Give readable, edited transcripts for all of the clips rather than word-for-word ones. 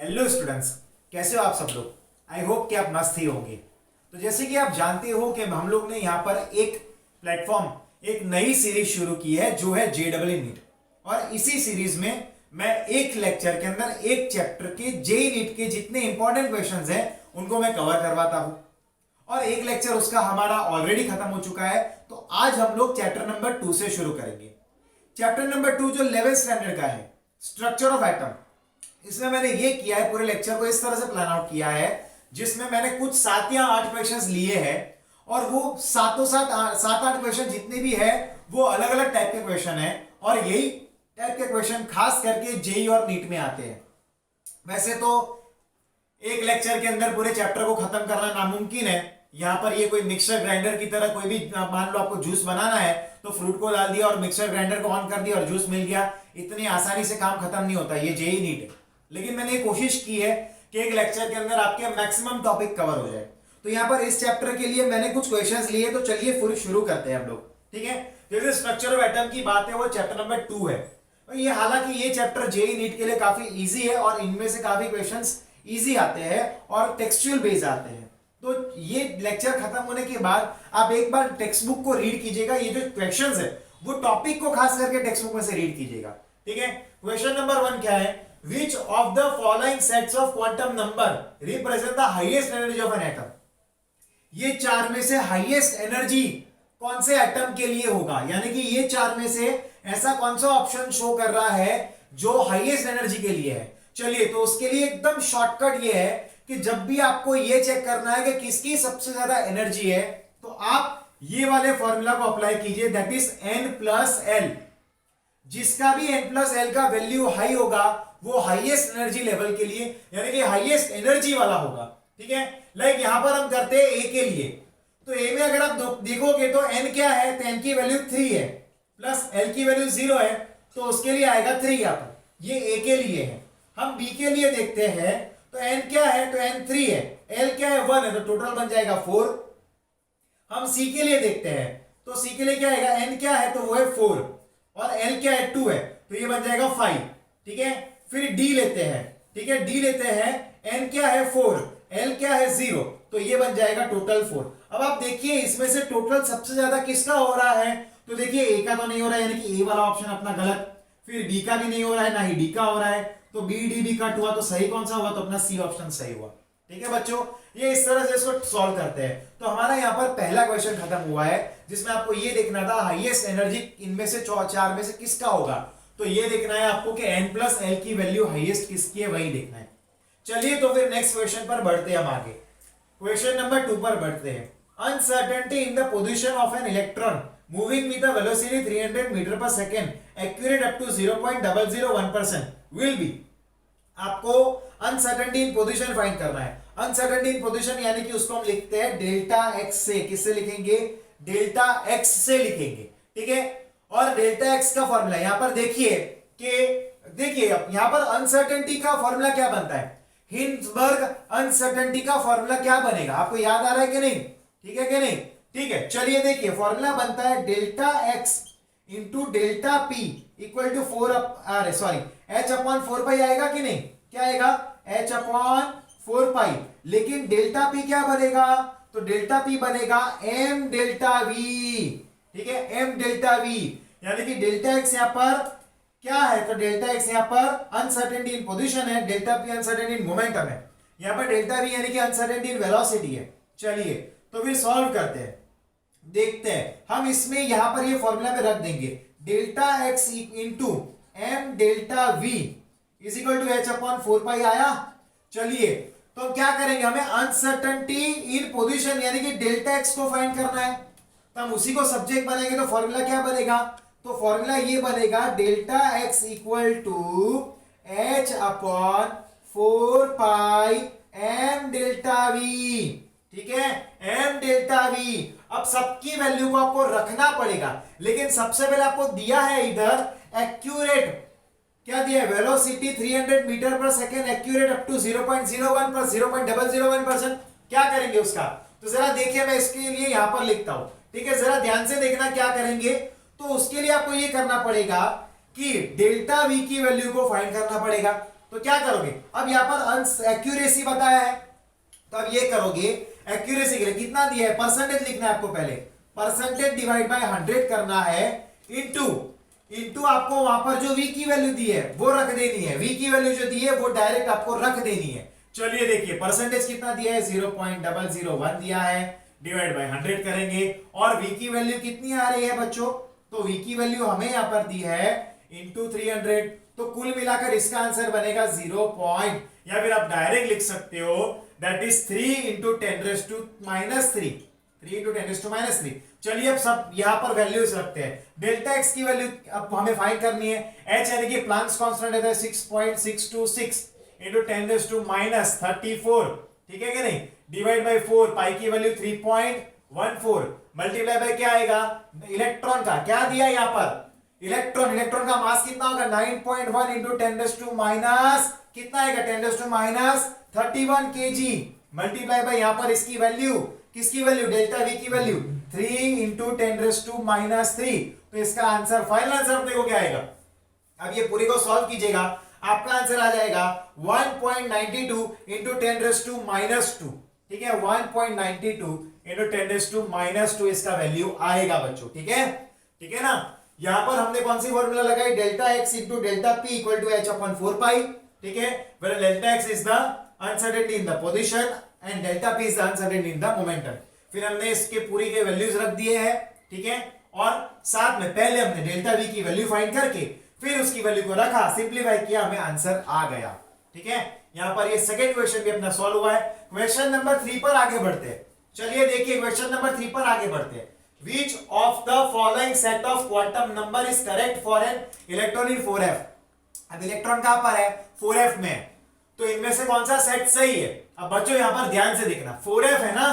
Hello students, कैसे हो आप सब लोग। आई होप कि आप मस्त ही होंगे। तो जैसे कि आप जानते हो कि हम लोग ने यहाँ पर एक प्लेटफॉर्म, एक नई सीरीज शुरू की है जो है JEE नीट। और इसी सीरीज में मैं एक लेक्चर के अंदर एक चैप्टर के JEE नीट के जितने इंपॉर्टेंट क्वेश्चंस हैं उनको मैं कवर करवाता हूँ। और एक लेक्चर उसका हमारा ऑलरेडी खत्म हो चुका है। तो आज हम लोग चैप्टर नंबर 2 से शुरू करेंगे। चैप्टर नंबर 2 जो 11th स्टैंडर्ड का है, स्ट्रक्चर ऑफ एटम। इसमें मैंने ये किया है, पूरे लेक्चर को इस तरह से प्लान आउट किया है जिसमें मैंने कुछ 7 या 8 क्वेश्चंस लिए हैं और वो सात आठ क्वेश्चन जितने भी है वो अलग अलग टाइप के क्वेश्चन है और यही टाइप के क्वेश्चन खास करके जेई और नीट में आते हैं। वैसे तो एक लेक्चर के अंदर पूरे चैप्टर को खत्म करना नामुमकिन है। यहाँ पर ये कोई मिक्सर ग्राइंडर की तरह कोई भी, मान लो आपको जूस बनाना है तो फ्रूट को डाल दिया और मिक्सर ग्राइंडर को ऑन कर दिया और जूस मिल गया। इतनी आसानी से काम खत्म नहीं होता, ये जेई नीट है। लेकिन मैंने ये कोशिश की है कि एक लेक्चर के अंदर आपके मैक्सिमम टॉपिक कवर हो जाए। तो यहाँ पर इस चैप्टर के लिए मैंने कुछ क्वेश्चंस लिए, तो चलिए फिर शुरू करते हैं हम लोग। ठीक है, जैसे स्ट्रक्चर ऑफ एटम की बात है वो चैप्टर नंबर 2 है। तो ये हालांकि ये चैप्टर जेई नीट के लिए काफी इजी है और इनमें से काफी क्वेश्चंस इजी आते हैं और टेक्सचुअल बेस्ड आते हैं। तो ये लेक्चर खत्म होने के बाद आप एक बार टेक्स्ट बुक को रीड कीजिएगा। ये जो क्वेश्चंस है वो टॉपिक को खास करके टेक्स्ट बुक में से रीड कीजिएगा। ठीक है, क्वेश्चन नंबर 1 क्या है? Which of the following sets of quantum number represent the highest energy of an atom? ये चार में से हाईएस्ट एनर्जी कौन से एटम के लिए होगा, यानी कि ये चार में से ऐसा कौन सा ऑप्शन शो कर रहा है जो हाईएस्ट एनर्जी के लिए है। चलिए, तो उसके लिए एकदम शॉर्टकट ये है कि जब भी आपको ये चेक करना है कि किसकी सबसे ज्यादा एनर्जी है तो आप ये वाले फॉर्मूला को अप्लाई कीजिए, दैट इज N+L। जिसका भी N+L का वैल्यू हाई होगा वो हाईएस्ट एनर्जी लेवल के लिए, यानी कि हाईएस्ट एनर्जी वाला होगा। ठीक है, लाइक यहां पर हम करते हैं ए के लिए। तो ए में अगर आप देखोगे तो N क्या है, तो N की वैल्यू 3 है प्लस L की वैल्यू 0 है, तो उसके लिए आएगा 3 यहां पर। ये ए के लिए है। हम बी के लिए देखते हैं तो N क्या है, तो N 3 है, L क्या है 1 है, तो टोटल बन जाएगा 4। हम सी के लिए देखते हैं तो सी के लिए क्या आएगा, N क्या है तो वो है 4 और L क्या है 2 है, तो ये बन जाएगा 5। ठीक है, फिर डी लेते हैं। ठीक है, डी लेते हैं, N क्या है 4, L क्या है 0, तो ये बन जाएगा टोटल 4। अब आप देखिए इसमें से टोटल सबसे ज्यादा किसका हो रहा है, तो देखिए ए का तो नहीं हो रहा है, यानी कि ए वाला ऑप्शन अपना गलत। फिर बी का भी नहीं हो रहा है, ना ही डी का हो रहा है, तो बी डी बी कट हुआ, तो सही कौन सा हुआ, तो अपना सी ऑप्शन सही हुआ। ठीक है बच्चों, ये इस तरह से इसको सॉल्व करते हैं। तो हमारा यहाँ पर पहला क्वेश्चन खत्म हुआ है जिसमें आपको ये देखना था हाईएस्ट एनर्जी इनमें से चार में से किसका होगा। तो ये देखना है आपको कि N+L की वैल्यू हाईएस्ट किसकी है, वही देखना है। चलिए तो फिर नेक्स्ट क्वेश्चन पर बढ़ते हैं हम आगे। क्वेश्चन नंबर 2 पर बढ़ते हैं। Uncertainty in the position of an electron moving with a velocity 300 metre पर second accurate up to 0.001% will be. आपको अनसर्टेनिटी इन पोजीशन फाइंड करना है। अनसर्टेनिटी इन पोजीशन यानी कि उसको हम लिखते हैं डेल्टा एक्स से। किससे लिखेंगे, डेल्टा एक्स से लिखेंगे। ठीक है, और डेल्टा एक्स का फॉर्मूला यहां पर देखिए यहां पर अनसर्टेनिटी का फॉर्मूला क्या बनता है, हिंसबर्ग अनसर्टेनिटी का फॉर्मूला क्या बनेगा, आपको याद आ रहा है कि नहीं? ठीक है कि नहीं? ठीक है, चलिए देखिए फॉर्मूला बनता है delta X into delta P equal to 4 H/4 आएगा कि नहीं? क्या आएगा, H/4। लेकिन डेल्टा पी क्या बनेगा, तो डेल्टा पी बनेगा m डेल्टा वी। ठीक है, m डेल्टा वी, यानी कि डेल्टा एक्स यहां पर क्या है, तो डेल्टा एक्स यहां पर अनसर्टेनिटी इन पोजीशन है, delta P uncertainty in momentum है, यहां पर डेल्टा वी यानी कि अनसर्टेनिटी इन वेलोसिटी है। चलिए तो फिर सॉल्व करते हैं, देखते हैं। हम इसमें यहां पर ये फॉर्मूला में रख देंगे delta X into m delta v is equal to H/4 आया। चलिए तो हम क्या करेंगे, हमें अनसर्टेनिटी इन पोजीशन यानी कि डेल्टा एक्स को फाइंड करना है, तो हम उसी को सब्जेक्ट बनाएंगे। तो फॉर्मूला क्या बनेगा, तो फॉर्मूला ये बनेगा delta X equal to H/4 m delta V. ठीक है, m डेल्टा वी। अब सबकी वैल्यू को आपको रखना पड़ेगा, लेकिन सबसे पहले आपको दिया है इधर एक्यूरेट, क्या दिया है, वेलोसिटी 300 मीटर पर second accurate up to 0.01 plus 0.001%। क्या करेंगे उसका, तो जरा देखिए मैं इसके लिए यहां पर लिखता हूं। ठीक है, जरा ध्यान से देखना क्या करेंगे। तो उसके लिए आपको ये करना पड़ेगा कि डेल्टा वी की वैल्यू को फाइंड करना पड़ेगा। तो क्या करोगे, अब यहाँ पर एक्यूरेसी बताया है, तो अब ये करोगे एक्यूरेसी के लिए कितना दिया है, परसेंटेज लिखना है आपको, पहले परसेंटेज डिवाइड बाय 100 करना है, इनटू इनटू आपको वहां पर जो v की वैल्यू दी है वो रख देनी है, v की वैल्यू जो दी है वो डायरेक्ट आपको रख देनी है। चलिए देखिए परसेंटेज कितना दिया है, 0.001 दिया है, डिवाइड बाय 100 करेंगे, और v की वैल्यू कितनी आ रही है बच्चों, तो v की वैल्यू हमें यहां पर दी है इंटू 300, तो कुल मिलाकर इसका आंसर बनेगा 0 पॉइंट, या फिर आप डायरेक्ट लिख सकते हो दैट इज 3 इंटू 10⁻³ 3 इंटू 10⁻³। चलिए अब सब यहां पर वैल्यूज रखते हैं, डेल्टा एक्स की वैल्यू अब हमें फाइंड करनी है, एच यानी कि प्लांक्स कांस्टेंट है 6.626 इंटू 10⁻34, ठीक है कि नहीं, डिवाइड बाय 4, पाई की वैल्यू 3.14, मल्टीप्लाई बाय क्या आएगा, इलेक्ट्रॉन का क्या दिया यहां पर, इलेक्ट्रॉन का मास कितना होगा 9.1 इंटू 10⁻, कितना आएगा 10⁻31 kg, मल्टीप्लाई बाय यहां पर इसकी वैल्यू, किसकी वैल्यू, डेल्टा वी की वैल्यू 3 इंटू 10⁻3, तो इसका आंसर, फाइनल आंसर देखो क्या आएगा। अब ये पूरी को सॉल्व कीजिएगा, आपका आंसर आ जाएगा 1.92 इंटू 10⁻², ठीक है, 1.92 इंटू 10⁻² इसका वैल्यू आएगा बच्चों, ठीक है ना। यहां पर हमने कौन सी फॉर्मूला लगाई, delta X into delta P equal to H upon 4 pi, ठीक है, where delta X is the uncertainty in the position and delta P is the uncertainty in the momentum. फिर हमने इसके पूरी के वैल्यूज रख दिए हैं, ठीक है, और साथ में पहले हमने डेल्टा वी की वैल्यू फाइंड करके फिर उसकी वैल्यू को रखा, सिंप्लीफाई किया, हमें आंसर आ गया, ठीक है। यहां पर ये सेकंड क्वेश्चन भी अपना सॉल्व हुआ है। क्वेश्चन नंबर 3 पर आगे बढ़ते हैं। चलिए देखिए क्वेश्चन नंबर 3 पर आगे बढ़ते हैं। Which of the following set of quantum number is correct for an electron in 4f? अब इलेक्ट्रॉन कहां पर है, 4f में, तो इनमें से कौन सा सेट सही है। अब बच्चों यहां पर ध्यान से देखना, 4f है ना,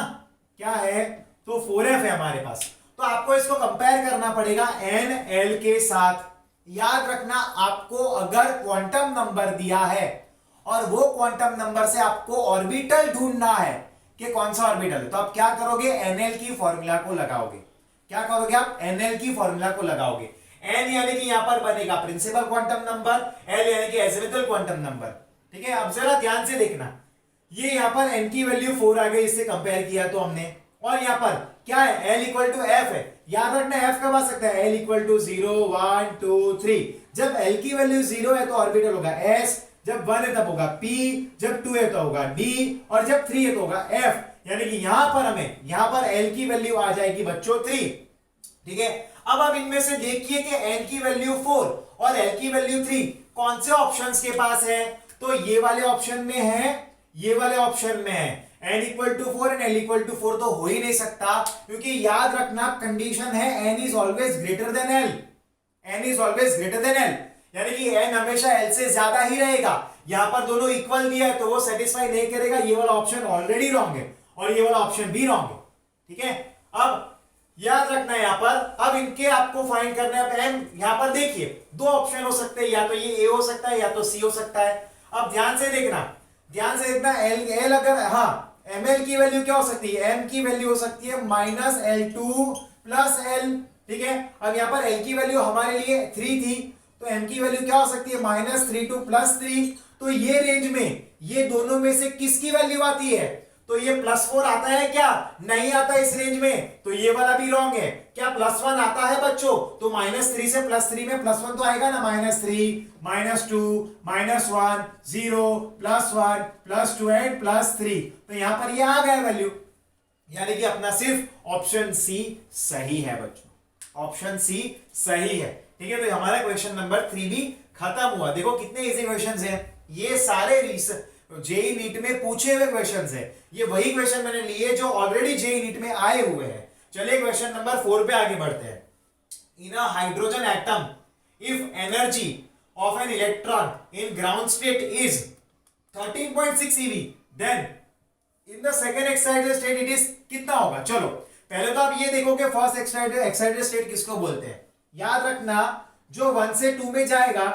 क्या है, तो 4f है हमारे पास, तो आपको इसको कंपेयर करना पड़ेगा nl के साथ। याद रखना, आपको अगर क्वांटम नंबर दिया है और वो क्वांटम नंबर से आपको ऑर्बिटल ढूंढना है कि कौन सा ऑर्बिटल है, तो आप क्या करोगे, nl की फॉर्मूला को लगाओगे। क्या करोगे आप, nl की फॉर्मूला को लगाओगे। n यानी कि यहां पर बनेगा प्रिंसिपल क्वांटम नंबर, l यानी कि एजिमुथल क्वांटम नंबर, ठीक है। अब जरा ध्यान से देखना, ये यहां पर n की वैल्यू 4 आ गई, इससे कंपेयर किया तो हमने, और यहां पर क्या है, l इक्वल टू f है। याद रखना f कब आ सकता है, l इक्वल टू 0 1 2 3। जब l की वैल्यू 0 है तो ऑर्बिटल होगा s, जब 1 है तब होगा p, जब 2 है तो होगा d, और जब 3 है तो होगा f। यानी कि यहां पर हमें, यहां पर l की वैल्यू आ जाएगी बच्चों 3, ठीक है। अब आप इनमें से देखिए कि n की वैल्यू 4 और l की वैल्यू 3 कौन से ऑप्शंस के पास है, तो ये वाले ऑप्शन में है, ये वाले ऑप्शन में है। n equal to 4 and l equal to 4 तो हो ही नहीं सकता, क्योंकि याद रखना कंडीशन है n is always greater than l, n is always greater than l, यानी कि n हमेशा l से ज्यादा ही रहेगा। यहां पर दोनों इक्वल दिया है तो वो सेटिस्फाई नहीं करेगा, ये वाला ऑप्शन ऑलरेडी रॉन्ग है और ये वाला ऑप्शन भी रॉन्ग है, ठीक है। अब याद रखना है यहां पर, अब इनके आपको फाइंड करना है। यहां पर देखिए दो ऑप्शन हो सकते हैं, या तो ये ए हो सकता है या तो सी हो सकता है। अब ध्यान से देखना, एल अगर, हाँ, ml की वैल्यू क्या हो सकती है, m की वैल्यू हो सकती है -L2 प्लस l, ठीक है। अब यहां पर l की वैल्यू हमारे लिए 3 थी, तो m की वैल्यू क्या हो सकती है, -32 प्लस 3। तो ये रेंज में ये दोनों में से किसकी वैल्यू आती है, तो ये +4 आता है क्या, नहीं आता इस रेंज में, तो ये वाला भी रॉन्ग है। क्या +1 आता है बच्चों, तो -3 से +3 में +1 तो आएगा ना, -3 -2 -1 0 +1 +2 एंड +3, तो यहां पर ये आ गया वैल्यू, यानी कि अपना सिर्फ ऑप्शन सी सही है बच्चों, ऑप्शन सी सही है, ठीक है। तो हमारा क्वेश्चन नंबर 3 भी खत्म हुआ। देखो कितने इजी क्वेश्चंस हैं, ये सारे जेई नीट में पूछे हुए क्वेश्चंस हैं, ये वही क्वेश्चन मैंने लिए जो ऑलरेडी जेई नीट में आए हुए हैं। चलिए क्वेश्चन नंबर 4 पे आगे बढ़ते हैं। In a hydrogen atom if energy of an electron in ground state is 13.6 eV, then in the second excited state it is कितना होगा। चलो पहले तो आप ये देखो कि फर्स्ट एक्साइटेड स्टेट किसको बोलते हैं। याद रखना, जो 1 से 2 में जाएगा,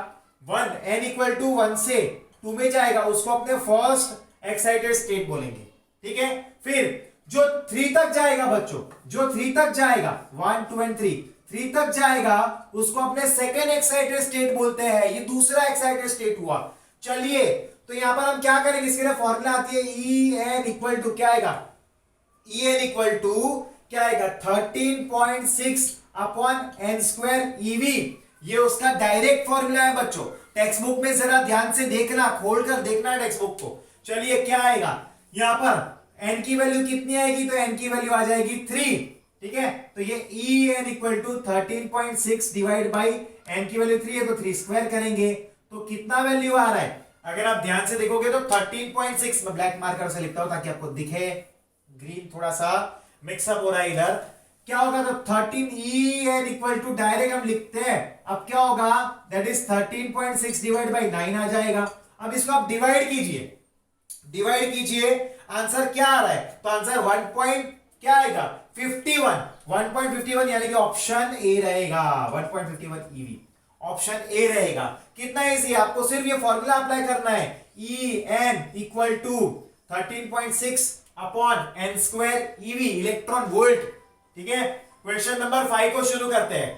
1 n इक्वल टू 1 से 2 में जाएगा, उसको अपने फर्स्ट एक्साइटेड स्टेट बोलेंगे, ठीक है। फिर जो 3 तक जाएगा बच्चों, जो 3 तक जाएगा, 1 2 एंड 3 तक जाएगा, उसको अपने सेकेंड एक्साइटेड स्टेट बोलते हैं, ये दूसरा एक्साइटेड स्टेट हुआ। चलिए तो यहां पर हम क्या करेंगे, इसके लिए फॉर्मूला आती है ई एन इक्वल टू क्या आएगा, ई एन इक्वल टू क्या आएगा 13.6 अपॉन एन स्क्वायर ईवी। ये उसका डायरेक्ट फॉर्मूला है बच्चों, टेक्स्ट बुक में जरा ध्यान से देखना, खोलकर देखना टेक्स्ट बुक को। चलिए क्या आएगा यहां पर एन की वैल्यू कितनी आएगी, तो एन की वैल्यू आ जाएगी 3, ठीक है। तो ये E N equal to 13.6 divide by N की वैल्यू 3 है तो 3 स्क्वायर करेंगे तो कितना वैल्यू आ रहा है, अगर आप ध्यान से देखोगे तो 13.6, मैं ब्लैक मार्कर से लिखता हूं ताकि आपको दिखे, ग्रीन थोड़ा सा मिक्सअप हो रहा है इधर, क्या होगा तो 13 E N equal to direct हम लिखते हैं, अब क्या होगा दैट इज 13.6 डिवाइड बाई 9 आ जाएगा। अब इसको आप डिवाइड कीजिए, डिवाइड कीजिए, आंसर क्या आ रहा है, तो आंसर 1 पॉइंट क्या आएगा 51, 1.51 यानी कि ऑप्शन ए रहेगा, 1.51 ईवी ऑप्शन ए रहेगा। कितना इजी, आपको सिर्फ ये फॉर्मूला अप्लाई करना है, E N equal to 13.6 upon N square EV electron volt, ठीक है। क्वेश्चन नंबर 5 को शुरू करते हैं,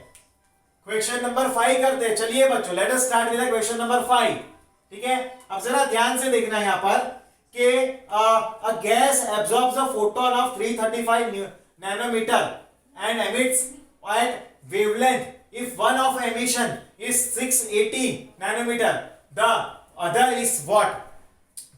क्वेश्चन नंबर 5 करते हैं। चलिए बच्चों let us start with question number 5, ठीक है। अब जरा ध्यान से देखना यहां पर कि a gas absorbs a photon of 335 nanometer and emits at wavelength if one of emission is 680 nanometer, the other is what।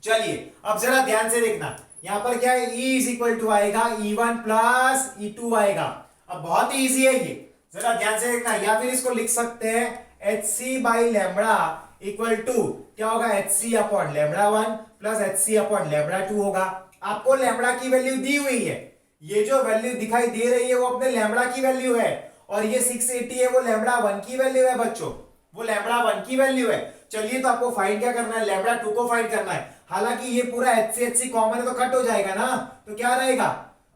चलिए अब जरा ध्यान से देखना, यहां पर क्या है E इज इक्वल टू आएगा E1 प्लस E2 आएगा। अब बहुत ही इजी है ये, जरा ध्यान से देखना, या फिर इसको लिख सकते हैं HC by lambda equal to क्या होगा HC upon lambda 1 plus HC upon lambda 2 होगा। आपको लैम्बडा की वैल्यू दी हुई है, ये जो वैल्यू दिखाई दे रही है वो अपने लैम्बडा की वैल्यू है, और ये 680 है वो लैम्बडा 1 की वैल्यू है बच्चों, वो लैम्बडा 1 की वैल्यू है। चलिए तो आपको फाइंड क्या करना है, लैम्बडा 2 को फाइंड करना है। हालांकि ये पूरा HC कॉमन है तो कट हो जाएगा ना, तो क्या रहेगा,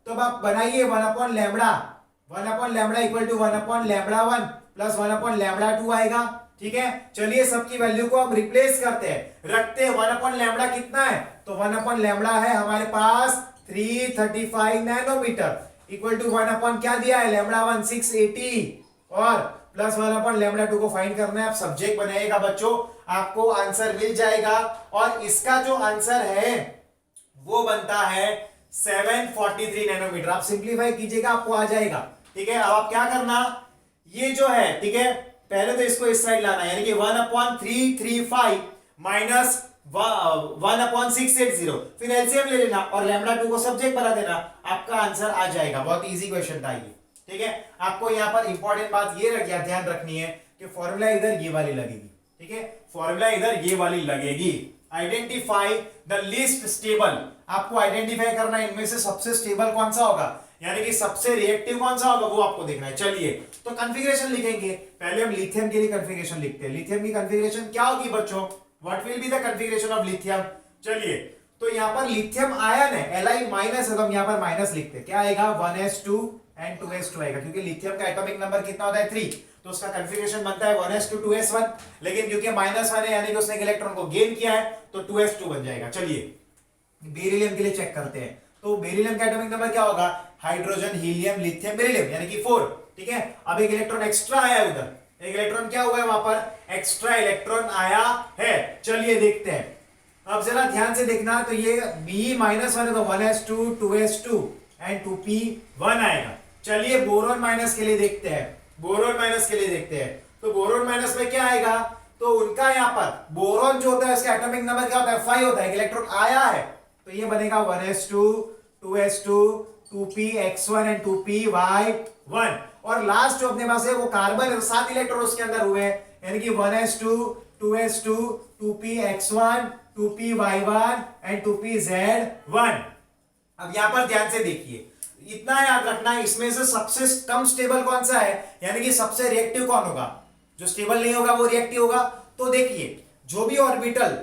तो अब आप बनाइए 1 upon lambda equal to 1 upon lambda 1 plus 1 upon lambda 2 आएगा, ठीक है। चलिए सबकी वैल्यू को हम रिप्लेस करते हैं, रखते हैं 1 अपॉन लैम्बडा कितना है, तो 1 अपॉन लैम्बडा है हमारे पास 335 नैनोमीटर इक्वल टू 1 अपॉन क्या दिया है लैम्बडा 1 680 और प्लस 1 अपॉन लैम्बडा 2 को फाइंड करना है। आप सब्जेक्ट बनाइएगा बच्चों, आपको आंसर मिल जाएगा, और इसका जो आंसर है वो बनता है 743 नैनोमीटर। आप सिंप्लीफाई कीजिएगा आपको आ जाएगा, ठीक है। अब आप क्या करना, ये जो है ठीक है, पहले तो इसको इस साइड लाना, यानी कि 1 अपॉन 335 माइनस 1 अपॉन 680, फिर एलसीएम ले लेना और लैम्बडा 2 को सब्जेक्ट बना देना, आपका आंसर आ जाएगा। बहुत इजी क्वेश्चन था ये, ठीक है। आपको यहाँ पर इंपॉर्टेंट बात ये ध्यान रखनी है कि फॉर्मूला इधर ये वाली लगेगी, ठीक है, फॉर्मूला इधर ये वाली लगेगी। आइडेंटिफाई द लीस्ट स्टेबल, आपको आइडेंटिफाई करना है इनमें से सबसे स्टेबल कौन सा होगा, यानी कि सबसे रिएक्टिव कौन सा होगा वो आपको देखना है। चलिए तो कॉन्फ़िगरेशन लिखेंगे, पहले हम लिथियम के लिए कॉन्फ़िगरेशन लिखते हैं। लिथियम की कॉन्फ़िगरेशन क्या होगी बच्चों, what will be the configuration of lithium. चलिए तो यहां पर लिथियम आयन है Li माइनस है, तो हम यहां पर माइनस लिखते हैं, क्या आएगा 1s2 एंड 2s2 आएगा, क्योंकि लिथियम का एटॉमिक नंबर कितना होता है 3, तो उसका कॉन्फ़िगरेशन बनता है 1s2 2s1, लेकिन क्योंकि माइनस 1 है यानी कि उसने एक इलेक्ट्रॉन को गेन किया है तो 2s2 बन जाएगा। चलिए बेरिलियम के लिए चेक करते हैं, तो बेरिलियम का एटॉमिक नंबर क्या होगा, हाइड्रोजन हीलियम लिथियम बेरिलियम यानी कि 4, ठीक है। अब एक इलेक्ट्रॉन एक्स्ट्रा आया है उधर, एक इलेक्ट्रॉन क्या हुआ है वहां पर, एक्स्ट्रा इलेक्ट्रॉन आया है। चलिए देखते हैं, अब जरा ध्यान से देखना, तो ये B माइनस 1 है तो 1s2 2s2 एंड 2p1 आएगा। चलिए बोरोन माइनस के लिए देखते हैं, बोरोन माइनस के लिए देखते हैं, तो बोरोन माइनस में क्या आएगा, तो उनका यहां पर बोरोन जो होता है उसका एटॉमिक नंबर क्या होता है 5 होता है, इलेक्ट्रॉन आया है तो ये बनेगा 1s2 2s2 2px1 and 2py1, और लास्ट जो अपने पास है वो कार्बन 7 इलेक्ट्रॉन उसके अंदर हुए हैं, यानी कि 1s2 2s2 2px1 2py1 and 2pz1। अब यहां पर ध्यान से देखिए, इतना याद रखना है इसमें से सबसे कम स्टेबल कौन सा है, यानी कि सबसे रिएक्टिव कौन होगा, जो स्टेबल नहीं होगा वो रिएक्टिव होगा। तो देखिए जो भी ऑर्बिटल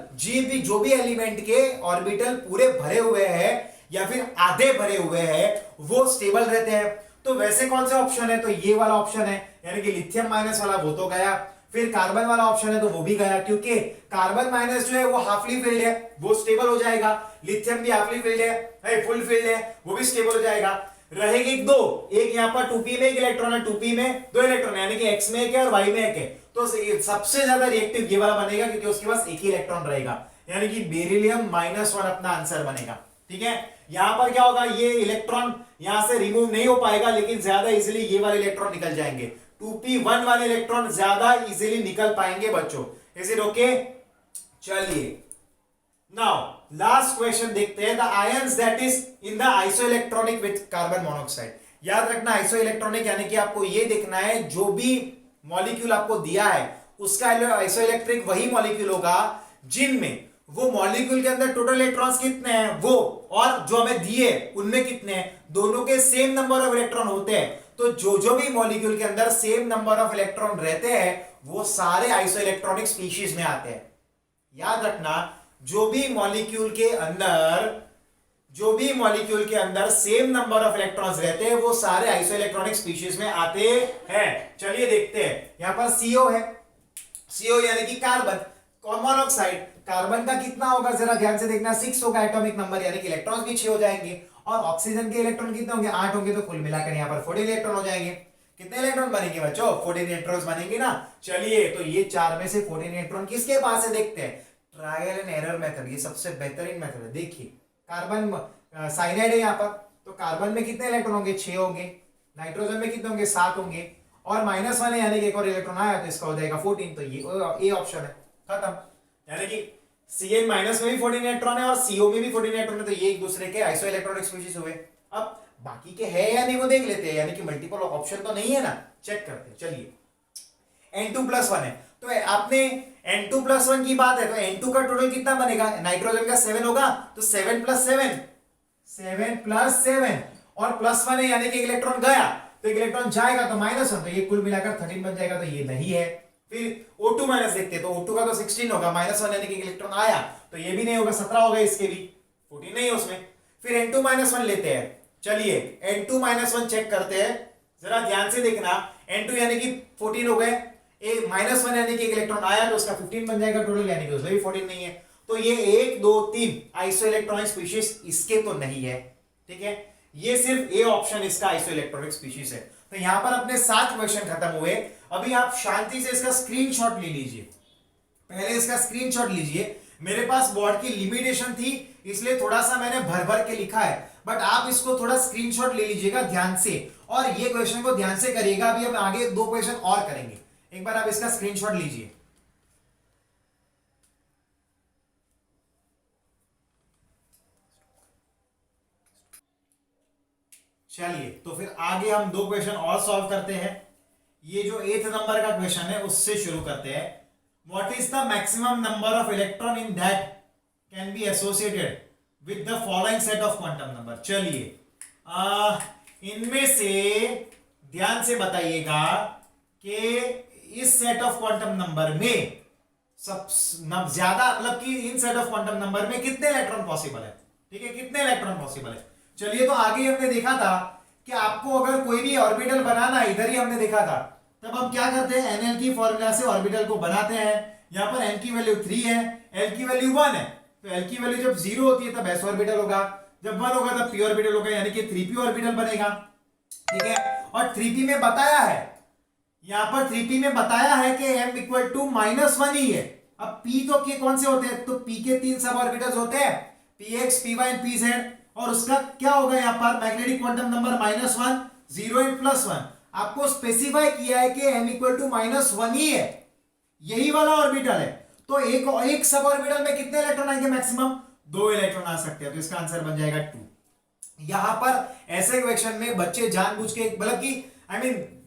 जो भी एलिमेंट के ऑर्बिटल पूरे भरे हुए हैं या फिर आधे भरे हुए हैं वो स्टेबल रहते हैं। तो वैसे कौन सा ऑप्शन है, तो ये वाला ऑप्शन है, यानी कि लिथियम माइनस वाला वो तो गया, फिर कार्बन वाला ऑप्शन है तो वो भी गया, क्योंकि कार्बन माइनस जो है वो हाफली फील्ड है वो स्टेबल हो जाएगा, लिथियम भी हाफली फील्ड है फुल फील्ड है वो भी स्टेबल हो जाएगा। रहेगी दो, एक यहाँ पर 2p में एक इलेक्ट्रॉन है, 2p में 2 इलेक्ट्रॉन यानी कि x में एक है और y में एक है, तो सबसे ज्यादा रिएक्टिव ये वाला बनेगा क्योंकि उसके पास एक ही इलेक्ट्रॉन रहेगा, यानी कि बेरिलियम -1 अपना आंसर बनेगा। ठीक है, यहां पर क्या होगा, ये इलेक्ट्रॉन यहां से रिमूव नहीं हो पाएगा, लेकिन ज्यादा इजीली ये वाले इलेक्ट्रॉन निकल जाएंगे। 2p1 वाले इलेक्ट्रॉन ज्यादा इजीली निकल पाएंगे बच्चों। Is it okay? चलिए नाउ लास्ट क्वेश्चन देखते हैं। The ions that is in the isoelectronic with carbon monoxide. याद रखना आइसोइलेक्ट्रॉनिक यानी कि आपको ये देखना है जो भी मॉलिक्यूल आपको दिया है उसका आइसोइलेक्ट्रिक वही मॉलिक्यूल होगा जिनमें वो मॉलिक्यूल के अंदर टोटल इलेक्ट्रॉन्स कितने हैं वो और जो हमें दिए उनमें कितने हैं, दोनों के सेम नंबर ऑफ इलेक्ट्रॉन होते हैं। तो जो जो भी मॉलिक्यूल के अंदर सेम नंबर ऑफ इलेक्ट्रॉन रहते हैं वो सारे आइसोइलेक्ट्रॉनिक स्पीशीज में आते हैं। याद रखना जो भी मॉलिक्यूल के अंदर सेम नंबर ऑफ इलेक्ट्रॉन्स रहते हैं वो सारे आइसोइलेक्ट्रॉनिक स्पीशीज में आते हैं। चलिए देखते हैं, यहां पर CO है, CO यानी कि कार्बन, मोनोऑक्साइड, कार्बन का कितना होगा जरा ध्यान से देखना, 6 होगा एटॉमिक नंबर, यानी कि इलेक्ट्रॉन्स भी 6 हो जाएंगे। और ऑक्सीजन के इलेक्ट्रॉन कितने होंगे, 8 होंगे, तो कुल मिलाकर यहां पर 14 इलेक्ट्रॉन हो जाएंगे। कितने इलेक्ट्रॉन बनेंगे बच्चों, 14 इलेक्ट्रॉन्स बनेंगे ना। चलिए तो ये 4 में से 14 इलेक्ट्रॉन किसके पास है देखते हैं। ट्रायल एंड एरर मेथड ये सबसे बेहतरीन मेथड है। देखिए कार्बन साइनाइड है यहाँ पर, तो कार्बन में कितने इलेक्ट्रॉन होंगे, 6 होंगे, नाइट्रोजन में कितने होंगे, 7 होंगे, और -1 है यानी कि एक और इलेक्ट्रॉन आया तो इसका हो जाएगा 14। तो ये ऑप्शन है, खत्म। यानी कि Cn- में भी 14 इलेक्ट्रॉन है और CO में भी 14 इलेक्ट्रॉन है, तो ये एक दूसरे के आइसोइलेक्ट्रॉनिक स्पीशीज हुए। अब बाकी के है या नहीं वो देख लेते हैं, यानी कि मल्टीपल ऑप्शन तो नहीं है ना, चेक करते हैं। चलिए N2+1 है, तो आपने N2+1 की बात है तो N2 का टोटल कितना बनेगा, नाइट्रोजन का 7 होगा, तो 7 + 7 और +1 है यानी कि इलेक्ट्रॉन गया, तो एक इलेक्ट्रॉन जाएगा तो -1, तो ये कुल मिलाकर 13 बन जाएगा, तो ये नहीं है। फिर O2- देखते हैं, तो O2 का तो 16 होगा, -1 यानी कि इलेक्ट्रॉन आया, तो ये भी नहीं होगा, 17 होगा, इसके भी 14 नहीं है उसमें। फिर N2-1 लेते हैं, चलिए N2-1 चेक करते हैं, जरा ध्यान से देखना। N2 यानी कि 14 हो गए, -1 यानी कि एक इलेक्ट्रॉन आया तो उसका 15 बन जाएगा टोटल, यानी कि उसमें भी 14 नहीं है। तो ये 1 2 3 आइसोइलेक्ट्रॉनिक स्पीशीज इसके तो नहीं है। ठीक है, ये सिर्फ ए ऑप्शन इसका आइसोइलेक्ट्रॉनिक स्पीशीज है। तो यहां पर अपने 7 क्वेश्चन खत्म हुए। अभी आप शांति से इसका स्क्रीनशॉट ले लीजिए, पहले इसका स्क्रीनशॉट लीजिए। मेरे पास बोर्ड की लिमिटेशन थी इसलिए थोड़ा सा मैंने भर भर के लिखा है, बट आप इसको थोड़ा स्क्रीनशॉट ले लीजिएगा ध्यान से, और ये क्वेश्चन को ध्यान से करिएगा। अभी हम आगे 2 क्वेश्चन और करेंगे, एक बार आप इसका स्क्रीनशॉट लीजिए। चलिए तो फिर आगे हम 2 क्वेश्चन और सॉल्व करते हैं। ये जो 8th नंबर का क्वेश्चन है उससे शुरू करते हैं। What is the maximum number of electron in that can be associated with the following set of quantum number. चलिए इनमें से ध्यान से बताइएगा कि इस सेट ऑफ क्वांटम नंबर में सब ज्यादा, मतलब कि इन सेट ऑफ क्वांटम नंबर में कितने इलेक्ट्रॉन पॉसिबल है। ठीक है, कितने इलेक्ट्रॉन पॉसिबल है। चलिए तो आगे हमने देखा था कि आपको अगर कोई भी ऑर्बिटल बनाना है, इधर ही हमने देखा था, तब हम क्या करते हैं, NL की फॉर्मूला से ऑर्बिटल को बनाते हैं। यहां पर n की वैल्यू 3 है, L की वैल्यू 1 है, तो L की वैल्यू जब 0 होती है तब s ऑर्बिटल होगा, जब 1 होगा तब p ऑर्बिटल होगा, यानी कि 3p ऑर्बिटल बनेगा। ठीक है, और 3p में बताया है, यहां पर 3p में बताया है कि m = -1 ही है। अब p तो के कौन से होते हैं, तो p के 3 सब ऑर्बिटल्स होते हैं, px py एंड pz, और उसका क्या होगा यहाँ पर मैग्नेटिक क्वांटम नंबर -1 0 एंड +1। आपको स्पेसिफाई किया है कि m = -1 ही है, यही वाला ऑर्बिटल है, तो एक सब ऑर्बिटल में कितने इलेक्ट्रॉन आएंगे, मैक्सिमम 2 इलेक्ट्रॉन आ सकते हैं, तो इसका आंसर बन जाएगा 2। यहां पर ऐसे क्वेश्चन में बच्चे जानबूझ के, मतलब कि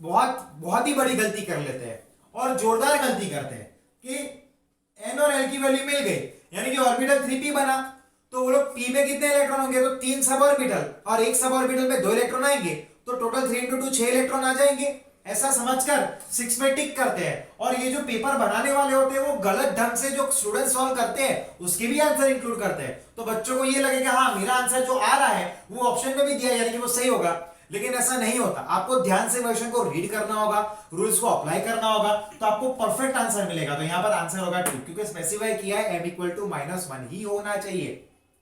बहुत ही बड़ी गलती कर लेते हैं और जोरदार गलती करते हैं कि n और l की वैल्यू मिल गई, यानी कि ऑर्बिटल 3p बना, तो वो लोग p में कितने इलेक्ट्रॉन होंगे, तो 3 सब ऑर्बिटल, और एक सब ऑर्बिटल में 2 इलेक्ट्रॉन आएंगे, तो टोटल 3 × 2 6 इलेक्ट्रॉन आ जाएंगे, ऐसा समझकर 6 में टिक करते हैं। और ये जो पेपर बनाने वाले होते हैं वो गलत ढंग से जो स्टूडेंट सॉल्व करते हैं उसके भी आंसर इंक्लूड करते हैं, तो बच्चों को ये लगे कि हाँ मेरा आंसर जो आ रहा है वो ऑप्शन में भी दिया, यानी कि वो सही होगा, लेकिन ऐसा नहीं होता। आपको ध्यान से क्वेश्चन को रीड करना होगा, रूल्स को अप्लाई करना होगा, तो आपको परफेक्ट आंसर मिलेगा। तो यहाँ पर आंसर होगा 2, क्योंकि स्पेसिफाई किया है m = -1 ही होना चाहिए।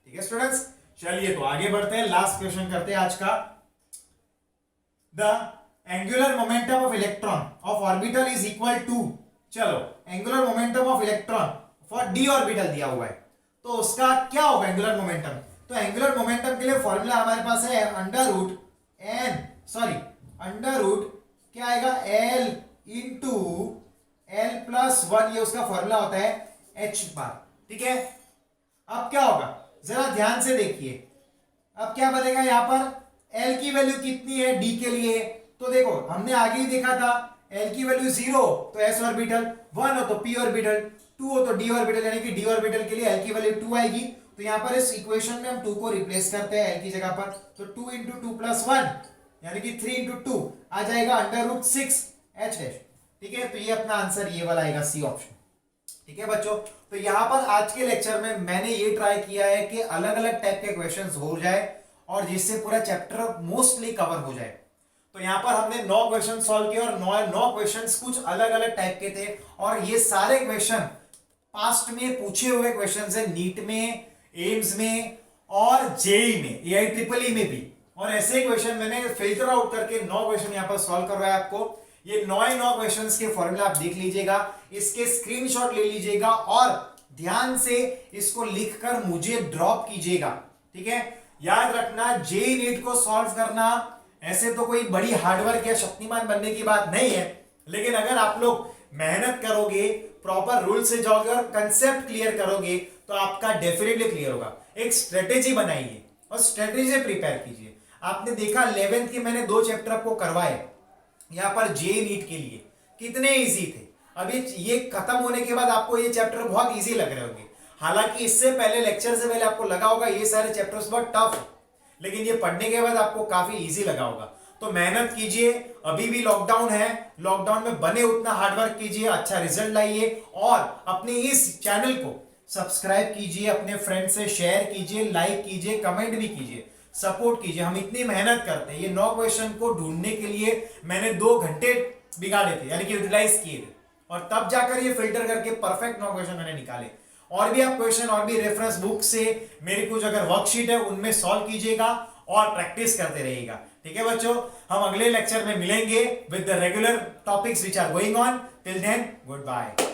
ठीक है स्टूडेंट्स, चलिए तो आगे बढ़ते हैं, लास्ट क्वेश्चन करते हैं आज का। The angular momentum of electron of orbital is equal to चलो, angular momentum of electron for d orbital दिया हुआ है, तो उसका क्या होगा एंगुलर मोमेंटम? तो एंगुलर मोमेंटम के लिए फॉर्मूला हमारे पास है अंडर रूट क्या आएगा, L into L plus one, ये उसका फॉर्मूला होता है एच बार। ठीक है, अब क्या होगा जरा ध्यान से देखिए, अब क्या बनेगा यहाँ पर एल की वैल्यू कितनी है डी के लिए, तो देखो हमने आगे ही देखा था एल की वैल्यू 0 तो एस ऑर्बिटल, 1 हो तो पी ऑर्बिटल, 2 हो तो डी ऑर्बिटल, यानी कि डी ऑर्बिटल के लिए एल की वैल्यू 2 आएगी। तो यहाँ पर इस इक्वेशन में हम 2 को रिप्लेस करते हैं एल की जगह पर, तो 2 इंटू 2 प्लस 1 यानी कि 3 इंटू 2 आ जाएगा अंडर रूट 6 एच डैश। ठीक है, तो ये अपना आंसर ये वाला आएगा सी ऑप्शन। ठीक है बच्चों, तो यहाँ पर आज के लेक्चर में मैंने ये ट्राई किया है कि अलग अलग टाइप के क्वेश्चंस हो जाए और जिससे पूरा चैप्टर मोस्टली कवर हो जाए। तो यहाँ पर हमने 9 क्वेश्चन सॉल्व किए और 9 क्वेश्चंस कुछ अलग अलग टाइप के थे, और ये सारे क्वेश्चन पास्ट में पूछे हुए क्वेश्चन है, नीट में, एम्स में और जेई में, AIEEE में भी। और ऐसे क्वेश्चन मैंने फिल्टर आउट करके 9 क्वेश्चन यहाँ पर सॉल्व करवाया आपको। ये 9 क्वेश्चंस के फॉर्मूला आप देख लीजिएगा, इसके स्क्रीनशॉट ले लीजिएगा और ध्यान से इसको लिखकर मुझे ड्रॉप कीजिएगा। ठीक है, याद रखना जेईई नीट को सॉल्व करना ऐसे तो कोई बड़ी हार्डवर्क या शक्तिमान बनने की बात नहीं है, लेकिन अगर आप लोग मेहनत करोगे, प्रॉपर रूल से जाओगे और कंसेप्ट क्लियर करोगे तो आपका डेफिनेटली क्लियर होगा। एक स्ट्रेटेजी बनाइए और स्ट्रेटेजी प्रिपेयर कीजिए। आपने देखा 11th के मैंने 2 चैप्टर आपको करवाए यहाँ पर जेईई नीट के लिए, कितने इजी थे। अभी ये खत्म होने के बाद आपको ये चैप्टर बहुत इजी लग रहे होंगे, हालांकि इससे पहले लेक्चर से पहले आपको लगा होगा ये सारे चैप्टर्स बहुत टफ है, लेकिन ये पढ़ने के बाद आपको काफी इजी लगा होगा। तो मेहनत कीजिए, अभी भी लॉकडाउन है, लॉकडाउन में बने उतना हार्डवर्क कीजिए, अच्छा रिजल्ट लाइए और अपने इस चैनल को सब्सक्राइब कीजिए, अपने फ्रेंड से शेयर कीजिए, लाइक कीजिए, कमेंट भी कीजिए, सपोर्ट कीजिए। हम इतनी मेहनत करते हैं, ये 9 क्वेश्चन को ढूंढने के लिए मैंने 2 घंटे बिगाड़े थे, यानी कि यूटिलाइज किए थे, और तब जाकर ये फिल्टर करके परफेक्ट 9 क्वेश्चन मैंने निकाले। और भी आप क्वेश्चन और भी रेफरेंस बुक से मेरी कुछ अगर वर्कशीट है उनमें सॉल्व कीजिएगा और प्रैक्टिस करते रहिएगा। ठीक है बच्चों, हम अगले लेक्चर में मिलेंगे with the regular topics which are going on. Till then good bye.